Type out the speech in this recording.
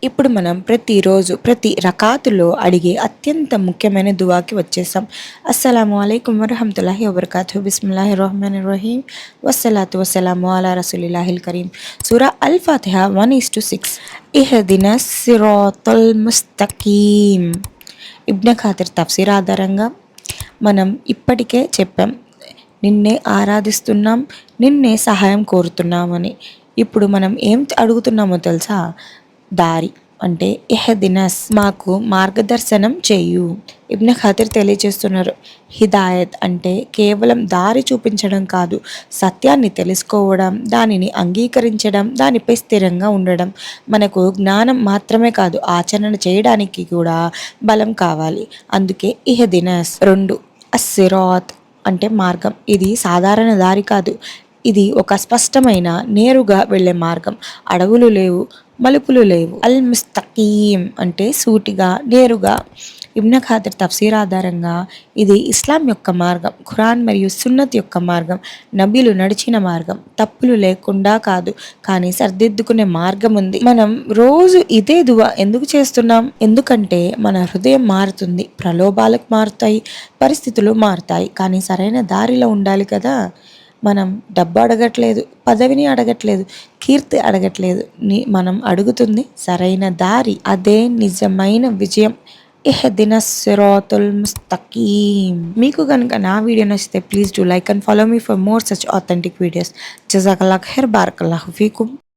ఇప్పుడు మనం ప్రతిరోజు ప్రతి రకాతులో అడిగే అత్యంత ముఖ్యమైన దువాకి వచ్చేసాం. అస్సలాము అలైకుం వరహమతుల్లాహి వబర్కాతు. బిస్మిల్లాహిర్ రహమానిర్ రహీం. వస్సలాతు వస్సలాము అలా రసూలిల్లాహిల్ కరీం. సూరా అల్ ఫాతిహా 1:6. ఇహ్దినస్ సిరాతల్ ముస్తకీం. ఇబ్న్ ఖాతిర్ తఫ్సీర్ ఆధారంగా మనం ఇప్పటికే చెప్పాం, నిన్నే ఆరాధిస్తున్నాం, నిన్నే సహాయం కోరుతున్నామని. ఇప్పుడు మనం ఏం అడుగుతున్నామో తెలుసా? దారి అంటే ఇహ్దినస్, మాకు మార్గదర్శనం చేయు. ఇబ్న్ ఖాతిర్ తెలియజేస్తున్నారు, హిదాయత్ అంటే కేవలం దారి చూపించడం కాదు, సత్యాన్ని తెలుసుకోవడం, దానిని అంగీకరించడం, దానిపై స్థిరంగా ఉండడం. మనకు జ్ఞానం మాత్రమే కాదు, ఆచరణ చేయడానికి కూడా బలం కావాలి. అందుకే ఇహ్దినస్. 2 అస్సిరాత్ అంటే మార్గం. ఇది సాధారణ దారి కాదు, ఇది ఒక స్పష్టమైన నేరుగా వెళ్ళే మార్గం. అడవులు లేవు, మలుపులు లేవు. అల్ ముస్తకీం అంటే సూటిగా నేరుగా. ఇబ్న్ ఖాతిర్ తఫ్సీర్ ఆధారంగా ఇది ఇస్లాం యొక్క మార్గం, ఖురాన్ మరియు సున్నత్ యొక్క మార్గం, నబీలు నడిచిన మార్గం. తప్పులు లేకుండా కాదు, కానీ సరిదిద్దుకునే మార్గం ఉంది. మనం రోజు ఇదే దువా ఎందుకు చేస్తున్నాం? ఎందుకంటే మన హృదయం మారుతుంది, ప్రలోభాలకు మారుతాయి, పరిస్థితులు మారుతాయి, కానీ సరైన దారిలో ఉండాలి కదా. మనం డబ్బు అడగట్లేదు, పదవిని అడగట్లేదు, కీర్తి అడగట్లేదు. మనం అడుగుతుంది సరైన దారి. అదే నిజమైన విజయం. ఇహ్దినస్ సిరాతుల్ ముస్తకీం. మీకు కనుక నా వీడియో నచ్చితే please do like and follow me for more such authentic videos. జజాకల్లాహ్ ఖైర్. బారకల్లాహు ఫీకుం.